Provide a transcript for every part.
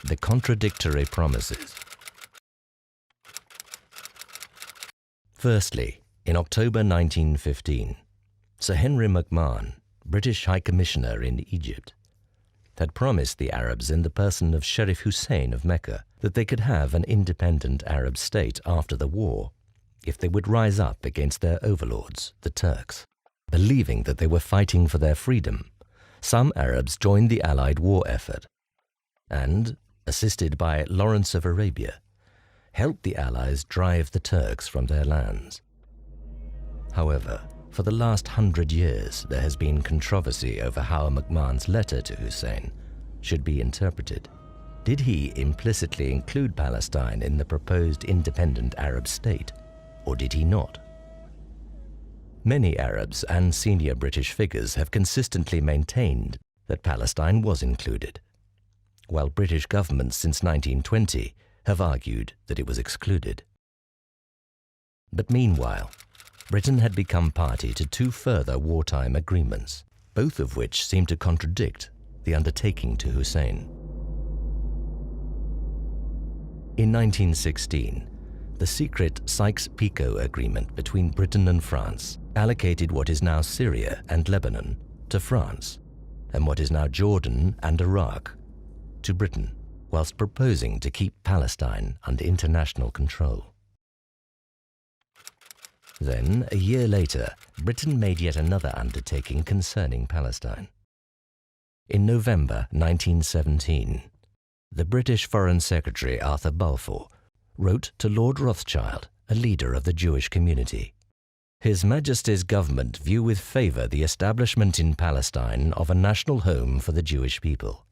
the contradictory promises. Firstly, in October 1915, Sir Henry McMahon, British High Commissioner in Egypt, had promised the Arabs in the person of Sharif Hussein of Mecca that they could have an independent Arab state after the war if they would rise up against their overlords, the Turks. Believing that they were fighting for their freedom, some Arabs joined the Allied war effort and, assisted by Lawrence of Arabia, helped the Allies drive the Turks from their lands. However, for the last 100 years, there has been controversy over how McMahon's letter to Hussein should be interpreted. Did he implicitly include Palestine in the proposed independent Arab state, or did he not? Many Arabs and senior British figures have consistently maintained that Palestine was included, while British governments since 1920 have argued that it was excluded. But meanwhile, Britain had become party to two further wartime agreements, both of which seem to contradict the undertaking to Hussein. In 1916, the secret Sykes-Picot Agreement between Britain and France allocated what is now Syria and Lebanon to France, and what is now Jordan and Iraq to Britain, whilst proposing to keep Palestine under international control. Then, a year later, Britain made yet another undertaking concerning Palestine. In November 1917, the British Foreign Secretary Arthur Balfour wrote to Lord Rothschild, a leader of the Jewish community. His Majesty's government view with favour the establishment in Palestine of a national home for the Jewish people,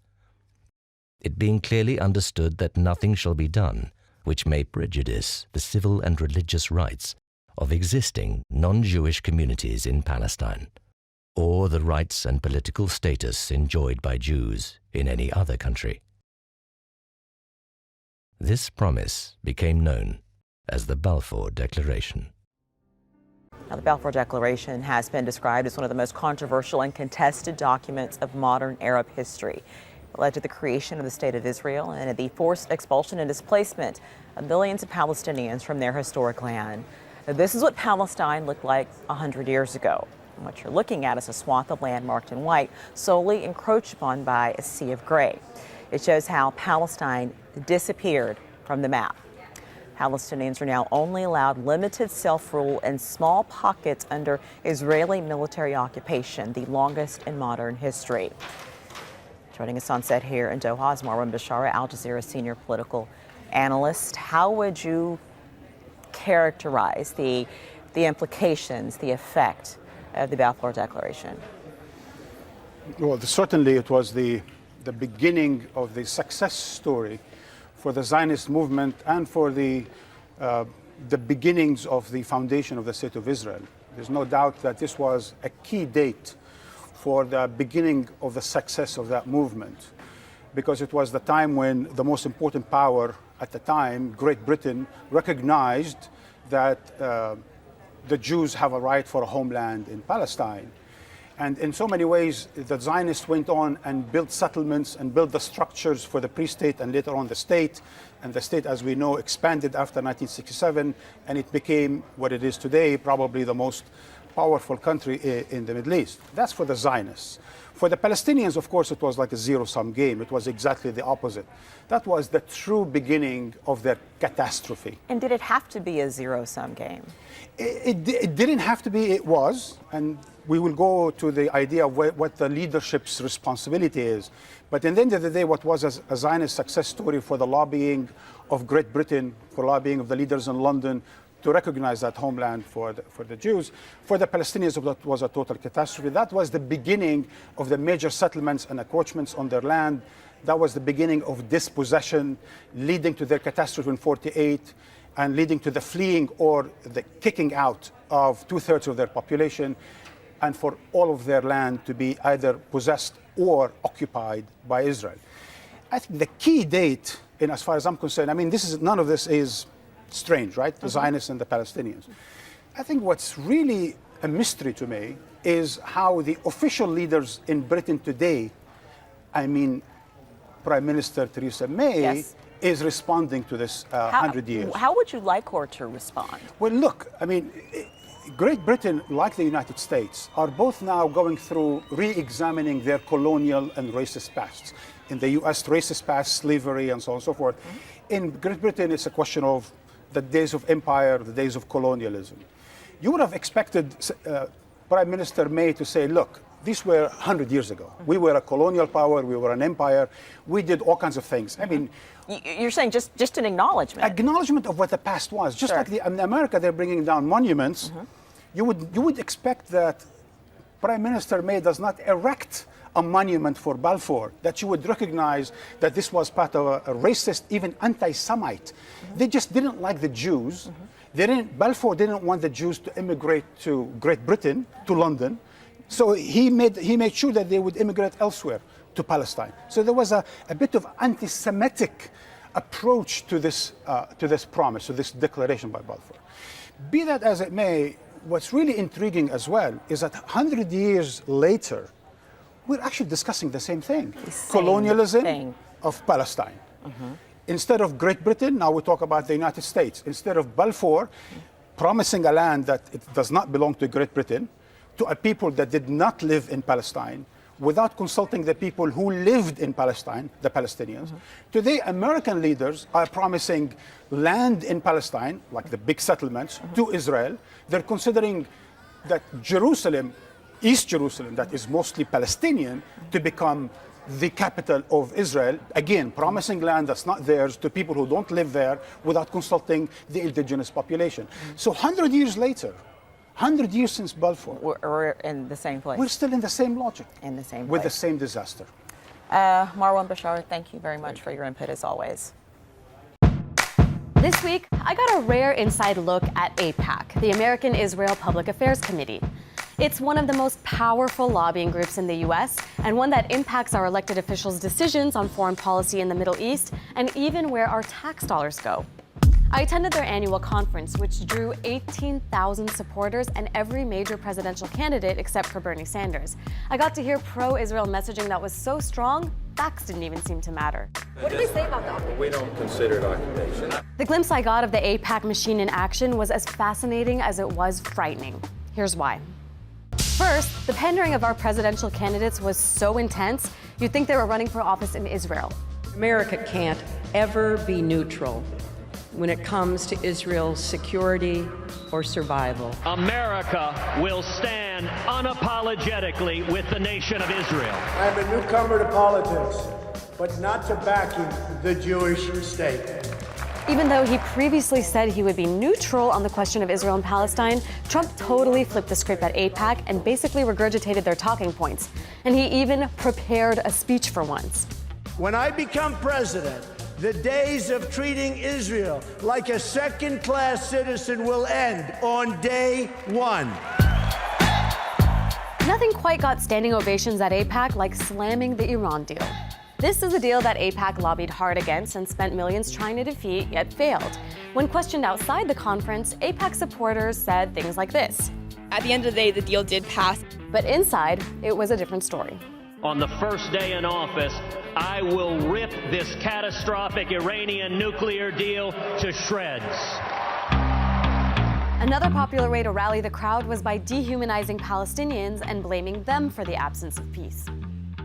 it being clearly understood that nothing shall be done which may prejudice the civil and religious rights of existing non-Jewish communities in Palestine, or the rights and political status enjoyed by Jews in any other country. This promise became known as the Balfour Declaration. Now, the Balfour Declaration has been described as one of the most controversial and contested documents of modern Arab history. It led to the creation of the State of Israel and the forced expulsion and displacement of millions of Palestinians from their historic land. Now, this is what Palestine looked like 100 years ago. And what you're looking at is a swath of land marked in white, solely encroached upon by a sea of gray. It shows how Palestine disappeared from the map. Palestinians are now only allowed limited self-rule in small pockets under Israeli military occupation, the longest in modern history. Joining us on set here in Doha is Marwan Bashara, Al Jazeera senior political analyst. How would you characterize the implications, the effect of the Balfour Declaration? Well, certainly it was the beginning of the success story for the Zionist movement and for the beginnings of the foundation of the State of Israel. There's no doubt that this was a key date for the beginning of the success of that movement, because it was the time when the most important power at the time, Great Britain, recognized that the Jews have a right for a homeland in Palestine. And in so many ways, the Zionists went on and built settlements and built the structures for the pre-state and later on the state. And the state, as we know, expanded after 1967, and it became what it is today, probably the most powerful country in the Middle East. That's for the Zionists. For the Palestinians, of course, it was like a zero-sum game. It was exactly the opposite. That was the true beginning of their catastrophe. And did it have to be a zero-sum game? It didn't have to be, it was. And we will go to the idea of what the leadership's responsibility is. But in the end of the day, what was a Zionist success story for the lobbying of Great Britain, for lobbying of the leaders in London, to recognize that homeland for the Jews. For the Palestinians, that was a total catastrophe. That was the beginning of the major settlements and encroachments on their land. That was the beginning of dispossession, leading to their catastrophe in 48, and leading to the fleeing or the kicking out of 2/3 of their population, and for all of their land to be either possessed or occupied by Israel. I think the key date, in as far as I'm concerned, I mean, none of this is strange, right? The Zionists and the Palestinians. I think what's really a mystery to me is how the official leaders in Britain today, I mean, Prime Minister Theresa May Yes. is responding to this 100 years. How would you like her to respond? Well, look, I mean, Great Britain, like the United States, are both now going through re-examining their colonial and racist pasts. In the US, racist past, slavery, and so on and so forth. In Great Britain, it's a question of the days of empire, the days of colonialism. You would have expected Prime Minister May to say, look, these were 100 years ago. We were a colonial power, we were an empire, we did all kinds of things. I mean, You're saying just an acknowledgement. acknowledgement of what the past was. Just Sure. like in America, they're bringing down monuments. You would expect that Prime Minister May does not erect a monument for Balfour, that you would recognize that this was part of a racist, even anti-Semite. They just didn't like the Jews. Balfour didn't want the Jews to immigrate to Great Britain, to London. So he made sure that they would immigrate elsewhere to Palestine. So there was a bit of anti-Semitic approach to this promise, to this declaration by Balfour. Be that as it may, what's really intriguing as well is that 100 years later, we're actually discussing the same thing. Colonialism of Palestine. Instead of Great Britain, now we talk about the United States. Instead of Balfour promising a land that it does not belong to Great Britain, to a people that did not live in Palestine, without consulting the people who lived in Palestine, the Palestinians. Today, American leaders are promising land in Palestine, like the big settlements, to Israel. They're considering that Jerusalem, East Jerusalem, that is mostly Palestinian, to become the capital of Israel, again, promising land that's not theirs to people who don't live there without consulting the indigenous population. So 100 years later, 100 years since Balfour, We're in the same place. we're still in the same logic. In the same with the place. same disaster. Marwan Bashar, thank you very much for your input as always. This week, I got a rare inside look at AIPAC, the American Israel Public Affairs Committee. It's one of the most powerful lobbying groups in the U.S. and one that impacts our elected officials' decisions on foreign policy in the Middle East and even where our tax dollars go. I attended their annual conference, which drew 18,000 supporters and every major presidential candidate except for Bernie Sanders. I got to hear pro-Israel messaging that was so strong, facts didn't even seem to matter. What do we say about the occupation? We don't consider it occupation. The glimpse I got of the AIPAC machine in action was as fascinating as it was frightening. Here's why. First, the pandering of our presidential candidates was so intense, you'd think they were running for office in Israel. America can't ever be neutral when it comes to Israel's security or survival. America will stand unapologetically with the nation of Israel. I'm a newcomer to politics, but not to backing the Jewish state. Even though he previously said he would be neutral on the question of Israel and Palestine, Trump totally flipped the script at AIPAC and basically regurgitated their talking points. And he even prepared a speech for once. When I become president, the days of treating Israel like a second-class citizen will end on day one. Nothing quite got standing ovations at AIPAC like slamming the Iran deal. This is a deal that AIPAC lobbied hard against and spent millions trying to defeat, yet failed. When questioned outside the conference, AIPAC supporters said things like this. At the end of the day, the deal did pass. But inside, it was a different story. On the first day in office, I will rip this catastrophic Iranian nuclear deal to shreds. Another popular way to rally the crowd was by dehumanizing Palestinians and blaming them for the absence of peace.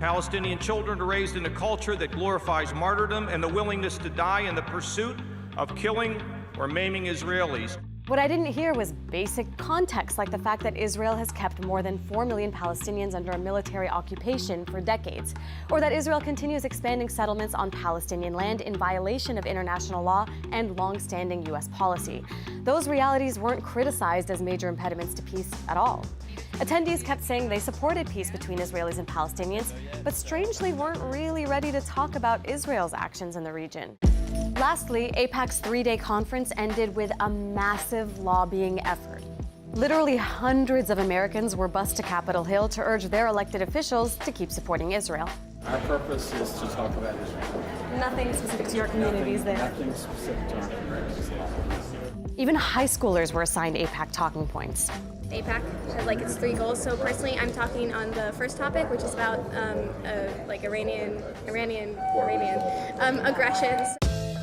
Palestinian children are raised in a culture that glorifies martyrdom and the willingness to die in the pursuit of killing or maiming Israelis. What I didn't hear was basic context, like the fact that Israel has kept more than 4 million Palestinians under a military occupation for decades, or that Israel continues expanding settlements on Palestinian land in violation of international law and long-standing U.S. policy. Those realities weren't criticized as major impediments to peace at all. Attendees kept saying they supported peace between Israelis and Palestinians, but strangely weren't really ready to talk about Israel's actions in the region. Lastly, AIPAC's 3-day conference ended with a massive lobbying effort. Literally hundreds of Americans were bused to Capitol Hill to urge their elected officials to keep supporting Israel. Our purpose is to talk about Israel. Nothing specific to your communities there. Nothing specific to our communities. Even high schoolers were assigned AIPAC talking points. AIPAC has like its 3 goals. So personally, I'm talking on the first topic, which is about like Iranian aggressions.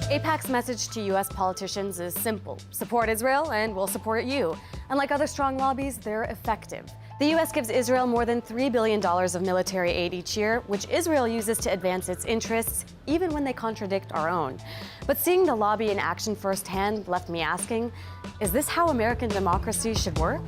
AIPAC's message to U.S. politicians is simple. Support Israel and we'll support you. Unlike other strong lobbies, they're effective. The U.S. gives Israel more than $3 billion of military aid each year, which Israel uses to advance its interests, even when they contradict our own. But seeing the lobby in action firsthand left me asking, is this how American democracy should work?